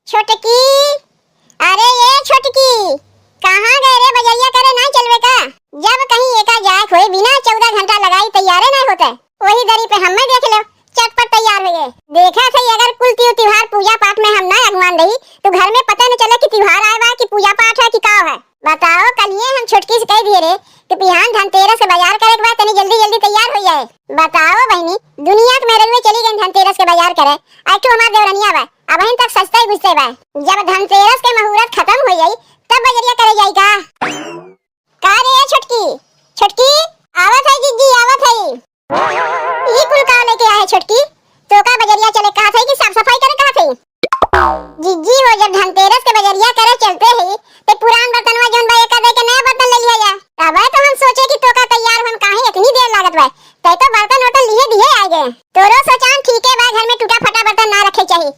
छोटकी, अरे ये छोटकी, कहाँ गए रे? बजरिया करे ना चलवे का? जब कहीं एका जाए खोए बिना 14 घंटा लगाई तैयारे नहीं होता। वही दरी पे हमें देख लो, चटपट तैयार हो गए। देखा सही, अगर कुल त्योहार पूजा पाठ में हम ना अगवान रही तो घर में पता न चले कि त्योहार आए बा कि पूजा पाठ है कि का है। बताओ, कल ये हम छोटकी से कह दिए रे कि बिहान धनतेरस के बाजार करे के बाद तनी जल्दी जल्दी तैयार हो जाए। बताओ बहनी, दुनिया के मेरे में चली गई धनतेरस के बाजार करे। आज तो हमार देवरनिया बा, अब हम तक सस्ता ही बुझते बा। जब धनतेरस के मुहूर्त खत्म हो जाई तब बजरिया करे जाई का रे छोटकी? छोटकी आवत है जीजी, आवत है। ये कुल का लेके आए छोटकी? तो का बजरिया चले कहा थे कि साफ सफाई करे कहा थे? जीजी वो जब धनतेरस के बजरिया करे चलते ही ते पुरान बर्तन में जोन बा एक दे के नया बर्तन ले लिया जा। अब तो हम सोचे कि तो का तैयार हम काहे इतनी देर लागत बा, तै तो बर्तन होटल लिए दिए आ गए। तोरो सोचान ठीक है बा, घर में टूटा फटा बर्तन ना रखे चाहिए।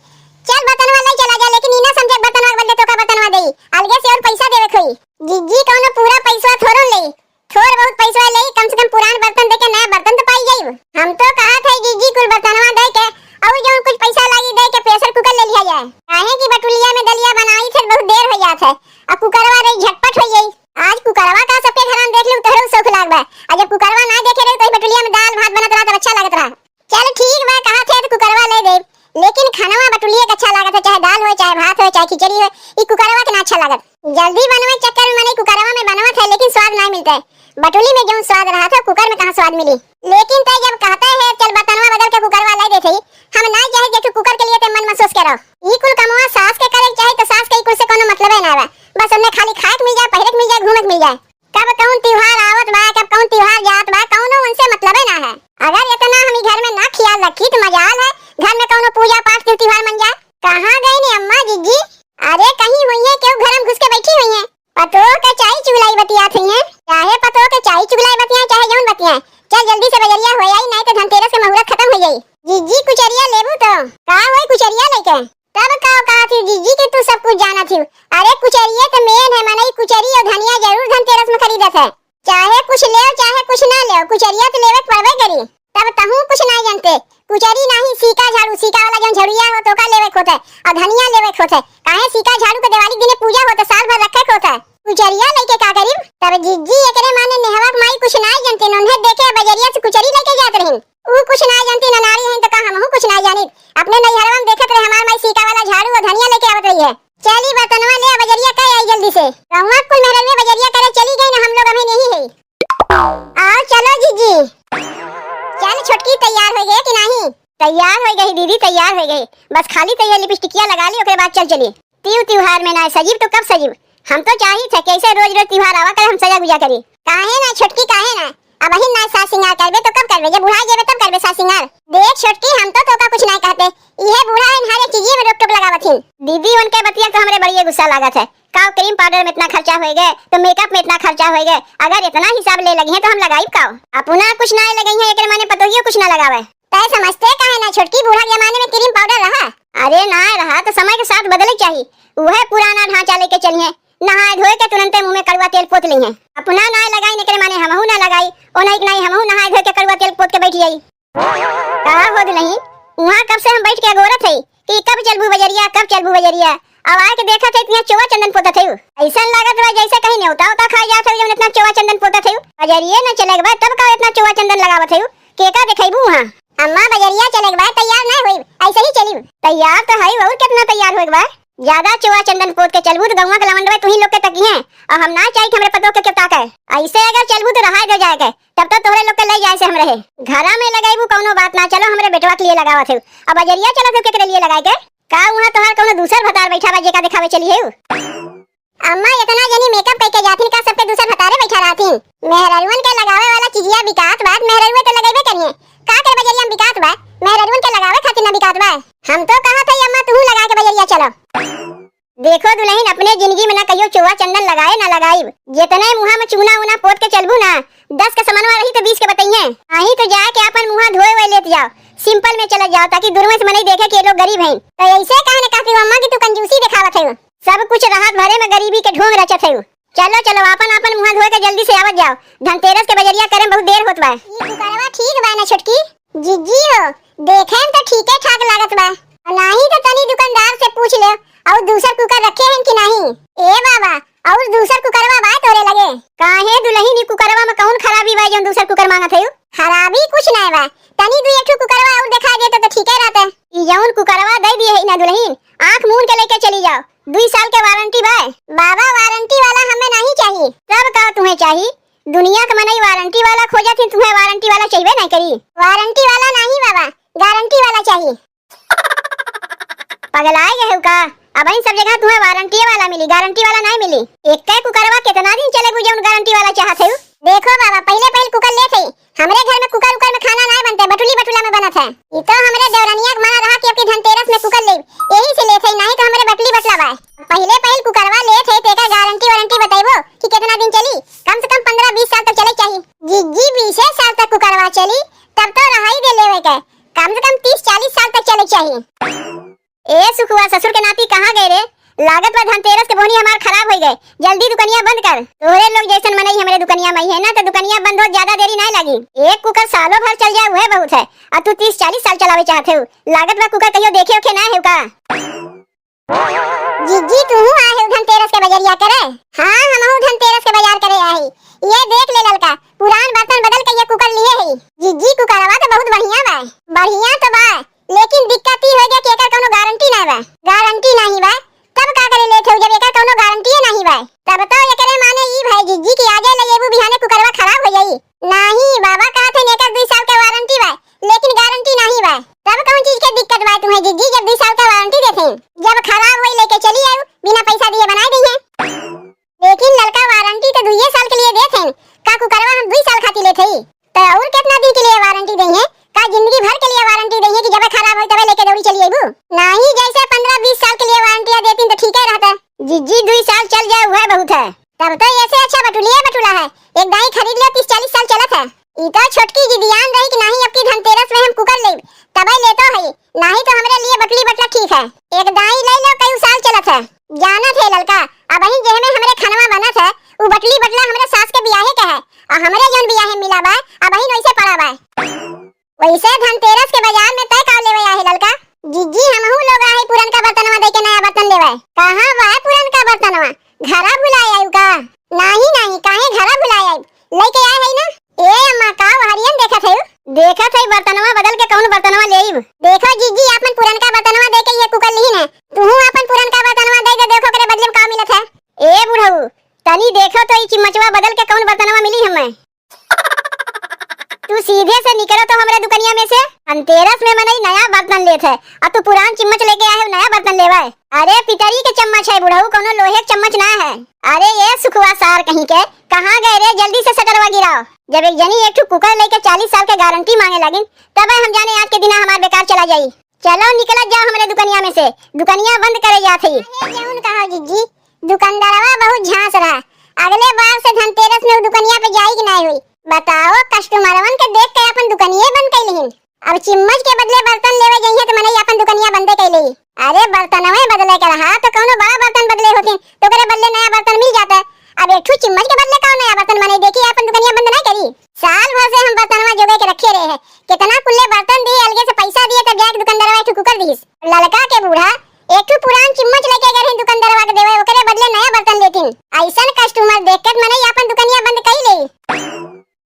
चल बर्तन वाला चला जा, लेकिन इना समझे बर्तन वाला बदले तो का बर्तन वाला देई अलगे से और पैसा देवे खोई। जीजी कोनो पूरा पैसा थोड़ो ले, थोड़ बहुत पैसा ले, कम से कम पुरान बर्तन दे के नया बर्तन तो पाई जाई। हम तो कहा थे जीजी कुल बर्तनवा दे के और जो कुछ पैसा लागी दे के प्रेशर कुकर ले लिया जाए। काहे कि बटुलिया में दलिया बनाई थे बहुत देर हो जात है, अब कुकरवा रे झटपट हो जाई। आज कुकरवा का सबके घर में देख लू तोहरो शौक लाग बा, और जब कुकरवा ना देखे रे तो बटुलिया में दाल भात बनत रहा तो अच्छा लागत रहा। चल ठीक बा, कहा थे तो कुकरवा ले दे, लेकिन खानावा बटुलिया का अच्छा लागत है, चाहे दाल हो चाहे भात हो चाहे खिचड़ी हो, ई कुकरवा के ना अच्छा लागत। जल्दी बनवे चक्कर में मने कुकरवा में बनवत है, लेकिन स्वाद नहीं मिलता है। बटुली में जो स्वाद रहा था कुकर में कहां स्वाद मिली। लेकिन तय जब कहता है चल बर्तनवा बदल के कुकरवा ले देते, हम ना चाहे जे कुकर के लिए ते मन महसूस करो। ई कुल कमवा सास के करे चाहे तो सास के ई कुल से कोनो मतलब है ना बा, बस हमने खाली खाए के मिल जाए, पहिरे के मिल जाए, घूमे के मिल जाए। कब कौन त्योहार आवत बा, कब कौन त्योहार जात बा, कौनो उनसे मतलब है ना है। अगर इतना हम घर में ना ख्याल रखी तो मजाल है घर में कौनो पूजा पाठ के त्योहार मन जाए। कहां गई नी अम्मा जीजी? अरे कहीं हुई है क्यों घर में घुस के बैठी हुई है? पतो के चाय चुगलाई बतिया थी हैं, चाहे पतो के चाय चुगलाई बतिया चाहे जौन बतिया। चल जल्दी से बजरिया हो आई, नहीं तो धनतेरस के मुहूर्त खत्म हो जाई। जीजी कुचरिया लेबू तो का होई कुचरिया लेके? तब का कहा थी जीजी कि तू सब कुछ जाना थी। अरे कुचरिया तो मेन है, मनई कुचरी और धनिया जरूर धनतेरस में खरीदत है। चाहे कुछ ले चाहे कुछ ना ले, कुचरिया तो लेवे पड़बे करी। तब तहू कुछ नहीं जानते, कुचरी नहीं सीका झाड़ू, सीका वाला जो झड़िया हो तो का लेवे खोते और धनिया लेवे खोते। काहे सीका झाड़ू के दिवाली दिने पूजा होता, साल भर रखे खोता। कुचरिया लेके का करीब? तब जीजी एकरे माने नेहवा माई कुछ नहीं जानते, नन्हे देखे बजरिया से कुचरी लेके जात रहिन। ऊ कुछ नहीं जानती, ना नारी हैं तो का हमहू कुछ नहीं जानी। अपने नैहरवा में देखत रहे हमार माई सीका वाला झाड़ू और धनिया लेके आवत रही है। चली बर्तनवा ले बजरिया कह आई जल्दी से। कहवा कुल मेहर में बजरिया करे चली गई ना, हम लोग अभी नहीं है। आओ चलो जीजी। चल छोटकी तैयार हो गई कि नहीं? तैयार हो गई दीदी, तैयार हो गई, बस खाली तैयार लिपस्टिकिया लगा ली, ओके बाद चल चली। त्योहार में ना सजीब तो कब सजीब? हम तो चाहिए थे कैसे रोज रोज त्योहार आवा कर हम सजा गुजा करी। काहे ना छोटकी काहे ना? अब ही ना सास सिंगार करबे तो कब करबे? जब बुढ़ा जेबे तब करबे सास सिंगार। देख छोटकी, हम तो का कुछ नहीं कहते, इहे बूढ़ा है हर एक चीज में रोक टोक लगावथिन। दीदी उनके बतिया तो हमरे बड़ी गुस्सा लागत है। काओ क्रीम पाउडर में इतना खर्चा हो गए तो मेकअप में इतना खर्चा हो गए, अगर इतना हिसाब ले लगी है तो हम लगाई काओ? अपना कुछ ना लगी है, एकरे माने पतोहियो कुछ ना लगावे। तय समझते काहे ना छोटकी, बूढ़ा जमाने में क्रीम पाउडर रहा? अरे ना रहा तो समय के साथ बदले चाहिए। वह पुराना ढांचा लेके चलिए, नहाए धोए के तुरंत मुंह में कड़वा तेल पोत ली है। अपना ना लगाई ने करे माने हमहू ना लगाई, ओ नहीं हमहू नहाए धोए के कड़वा तेल पोत के बैठ जाई। कहा होद नहीं वहां कब से हम बैठ के गोरत है कि कब चलबू बजरिया, कब चलबू बजरिया। अब आके देखा थे इतना चोवा चंदन पोता थे, ऐसा लागत बा जैसे कहीं न्योता होता खा जात है जब इतना चोवा चंदन पोता थे। बजरिया ना चलेग बा तब का इतना चोवा चंदन लगावत है के का देखैबू वहां? अम्मा बजरिया चलेग बा, तैयार ना होई, ऐसे ही चली। तैयार तो है, और कितना तैयार होएग बा? ज्यादा चोवा चंदन पोत के चलबू तो गौवा के लवंडवे तू ही लोग के तकिए, और हम ना चाहिए हमरे पतो के ताक है। ऐसे अगर चलबू तो रहा दे जाएगा, तब तो तोरे लोग के ले जाए से हम रहे। घरा में लगाईबू कौनो बात ना, चलो हमरे बेटवा के लिए लगावत है। अब बजरिया चलो तो केकरे लिए लगाए के का? वहां तोहार कौनो दूसर भतार बैठा बा जेका दिखावे चली है। अम्मा इतना जनी मेकअप करके जाथिन का सबके दूसर भतारे बैठा रहथिन। मेहररुन के लगावे वाला चीजिया बिकात बात मेहररुए तो लगाइबे करिए। का कर बजरिया में बिकात बा, मेहररुन के लगावे खातिर ना बिकात बा। हम तो कहा था अम्मा तू लगा के बजरिया चलो। देखो दुल्हन, अपने जिंदगी में ना कहियो चोवा चंदन लगाए ना लगाई, जितने मुहा में चूना उना पोत के चलबू ना 10 के समनवा रही तो 20 के बताइए। आही तो जाए के अपन मुहा धोए हुए लेत जाओ, सिंपल में चले जाओ ताकि दूर में से मने देखे कि ये लोग गरीब हैं। तो ऐसे काहे न कहती अम्मा कि तू कंजूसी दिखावत है? सब कुछ राहत भरे में गरीबी के ढोंग रचत है। चलो चलो अपन अपन मुहा धोए के जल्दी से आवत जाओ, धनतेरस के बजरिया करे बहुत देर होत बा। ई कुकरवा ठीक बा ना छोटकी? जीजी हो देखे तो ठीके ठाक लागत बा, नहीं तो तनी दुकानदार से पूछ ले और और दूसर कुकर रखे हैं कि नहीं? ए बाबा, और दूसर कुकरवा बा तोरे लगे? काहे दुल्हन ई कुकरवा में कौन खराबी बा जो दूसर कुकर मांगत है? खराबी कुछ नहीं बा, तनी दू एक ठो कुकरवा और दिखा देते तो ठीक है रहता। ई जौन कुकरवा दे दिए है ना दुल्हन, आंख मूंद के लेके चली जाओ। 2 साल के वारंटी बा। बाबा वारंटी वाला हमें नहीं चाहिए। तब का तुम्हें चाहिए? दुनिया के मनई वारंटी वाला खोजा थी, तुम्हें वारंटी वाला चाहिए नहीं करी? वारंटी वाला नहीं बाबा, गारंटी वाला चाहिए। पगलाए गए हो का? अब इन सब जगह तुम्हें वारंटी वाला मिली, गारंटी वाला नहीं मिली। एक तय कुकरवा कितना दिन चले गुजर गारंटी वाला चाहते हो? देखो बाबा, पहले कुकर ले थे। हमरे घर में कुकर उकर में खाना नहीं बनते, बटुली बटुला में बनत है। ये तो हमरे देवरानिया के मना रहा कि आपकी धनतेरस में कुकर ले, यही से ले थे, नहीं तो हमरे बटुली बटला बा। पहले कुकरवा ले थे, तेका गारंटी वारंटी बताइबो कि कितना दिन चली? कम से कम 15-20 साल तक चले चाहिए। जी 20 साल तक कुकरवा चली तब तो रहाई दे लेवे के, कम से कम 30-40 साल तक चले चाहिए। ए सुखुआ, ससुर के नाती कहाँ गए रे? लागत बा धनतेरस के बोनी हमार खराब हो गए। जल्दी दुकानिया बंद कर। तोरे लोग जैसन मनई हमारे दुकानिया में है ना, तो दुकानिया बंद हो ज्यादा देरी नहीं लगी। एक कुकर सालों भर चल जाए वह बहुत है, और तू 30-40 साल चलावे चाहते हो। लागत बा कुकर कहियो देखे ओखे ना है का? जीजी तू आए हो धनतेरस के बजरिया करे? हां, हमहू धनतेरस के बाजार करे आई। ये देख ले ललका, पुरान बर्तन बदल के ये कुकर लिए है। जीजी कुकरवा तो बहुत बढ़िया बा। बढ़िया तो बा, लेकिन दिक्कत ई हो गया कि एकर कोनो गारंटी नहीं बा। गारंटी नहीं बा तब का करे लेथे जब एकर कोनो गारंटी नहीं बा? तब तो एकरे माने ई भाई जीजी की आजे लगेबू बिहाने कुकरवा खराब हो जाई। नहीं बाबा, कहत है एकर 2 साल के वारंटी बा, लेकिन गारंटी नहीं बा। तब कौन चीज के दिक्कत बा तुम्हें जीजी? जब 2 साल का वारंटी देथे, जब खराब होई लेके चली आऊ, बिना पैसा दिए बनाई दी है। लेकिन लड़का वारंटी तो 2 साल के लिए देथे, का कुकरवा हम 2 साल खाती लेथे? तो और कितना दिन के लिए वारंटी देंगे? का जिंदगी भर के लिए वारंटी देंगे कि जब खराब हो तब लेके दौड़ी चली आईबू? नहीं, जैसे 15-20 साल के लिए वारंटी देती तो ठीक है रहता। जीजी 2 साल चल जाए वह बहुत है। तब तो ऐसे अच्छा बटुला है, एक दाई खरीद लिया 30-40 साल चलत है। ई तो छोटकी जी ध्यान रही कि नहीं अब की धनतेरस में हम कुकर ले तब ले तो है, नहीं तो हमरे लिए बटुली बटला ठीक है। एक दाई ले लो, कई साल चलत है। जानत है ललका, अब ही जेह में हमरे खनवा बनत है, वो बटुली बटला हमरे सास के बियाहे के है, और हमरे जौन बियाहे मिला बा अब ही वैसे पड़ा बा। वैसे धनतेरस के बाजार में तय का लेवे आहे ललका? जीजी हमहू लोग आहे पुरन का बर्तनवा दे के नया बर्तन लेवे। कहां बा पुरन का बर्तनवा? घरा भुलाए आयु का? नहीं, काहे घरा भुलाए आयु? लेके आए है ना? ए अम्मा, का हरियन देखत है? देखत है बर्तनवा बदल के कौन बर्तनवा लेइब? देखो जीजी, आपन पुरन का बर्तनवा दे के ये कुकर लीन है, तूहू आपन पुरन का बर्तनवा दे के देखो करे बदले में का मिलत है। ए बुढ़ऊ, तनी देखो तो ई चिमचवा बदल के कौन बर्तनवा मिली हमें? तू सीधे से निकलो तो हमारे दुकानिया में से। धनतेरस में मनई नया बर्तन लेत है, और तू पुरान चम्मच लेके आए हो नया बर्तन लेवे? अरे पितरी के चम्मच है बुढ़ऊ, कोनो लोहे के चम्मच ना है। अरे ये सुखवा सार कहीं के, कहां गए रे? जल्दी से शटरवा गिराओ। जब एक जनी एक ठो कुकर लेके 40 साल के गारंटी मांगे लगिन, तब हम जाने आज के दिन हमार बेकार चला जाई। चलो निकल जाओ हमारे दुकानिया में से, दुकानिया बंद करे जाती। जौन कहो जीजी, दुकानदारवा बहुत झांस रहा, अगले बार से धनतेरस में दुकानिया पे जाई कि नहीं हुई? बताओ, कस्टमरवन के देख के अपन दुकानिये बंद कर लीन। अब चिम्मच के बदले बर्तन लेवे जइए तो मनई अपन दुकानिया बंद कर ली। अरे बर्तनवे बदले के रहा तो कोनो बड़ा बर्तन बदले होते तो करे बदले नया बर्तन मिल जाता। अब एक ठो चिम्मच के बदले कौन नया बर्तन बने? देखिए अपन दुकानिया बंद नहीं करी। साल भर से हम बर्तनवा जोगे के रखे रहे हैं, कितना कुल्ले बर्तन दिए, अलगे से पैसा दिए, तब जाके दुकानदारवा एक ठो कुकर दीस। ललका के बूढ़ा एक ठो पुरान चिम्मच लेके गए दुकानदारवा के देवे, ओकरे बदले नया बर्तन लेकिन ऐसन कस्टमर देख के मनई अपन दुकानिया बंद कर ली।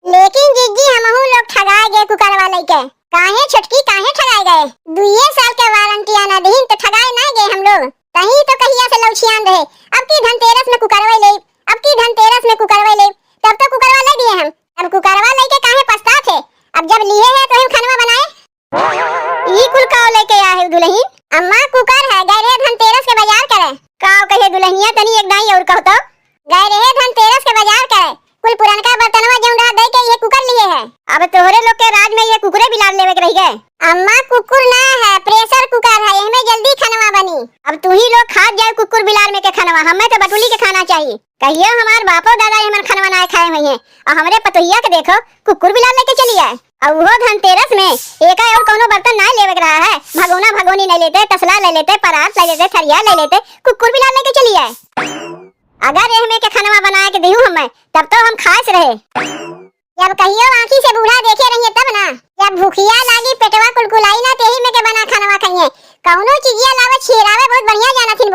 लेकिन जीजी हमहू लोग ठगाए गए कुकरवा लेके। काहे छोटकी, काहे ठगाए गए? 2 साल के वारंटी आना दीन तो ठगाए ना गए हम लोग। कहीं तो कहिया से लौछियान रहे, अब की धनतेरस में कुकरवा ले, अब की धनतेरस में कुकरवा ले, तब तो कुकरवा ले दिए हम। अब कुकरवा लेके काहे पछता थे? अब जब लिए हैं तो हम खनवा बनाए। ई कुल का लेके आए हो दुल्हन? अम्मा कुकर है, गए रहे धनतेरस के बाजार करे। काओ कहे दुल्हनिया, तनी एक दाई और कहो तो। गए रहे धनतेरस के बाजार करे, कुल पुरनका बर्तनवा जौन रहा दे के ये कुकर लिए है। अब तोहरे लोग के राज में ये कुकरे बिलार लेवे के रह गए। अम्मा कुकुर ना है, प्रेशर कुकर है, एमे जल्दी खनवा बनी। अब तू ही लोग खा जाए कुकुर बिलार में के खनवा, हमें तो बटुली के खाना चाहिए। कहियो हमार बापो दादा हमन खनवा ना खाए हुए हैं, और हमरे पतोहिया के देखो कुकुर बिलार लेके चली आए। और वो धनतेरस में एका और कोनो बर्तन ना लेवे के रहा है, भगोना भगोनी नहीं लेते, तसला ले लेते, परात ले लेते, थरिया ले लेते, कुकुर बिलार लेके चली आए। अगर एहमे के खनवा बनाए के देहू हमें, तब तो हम खास रहे। जब कहियो आंखी से बूढ़ा देखे रहिए तब ना, जब भूखिया लागी पेटवा कुलकुलाई ना, तेही में के बना खनवा खाइए। कौनो चीजिया लावे छिरावे बहुत बढ़िया जाना थी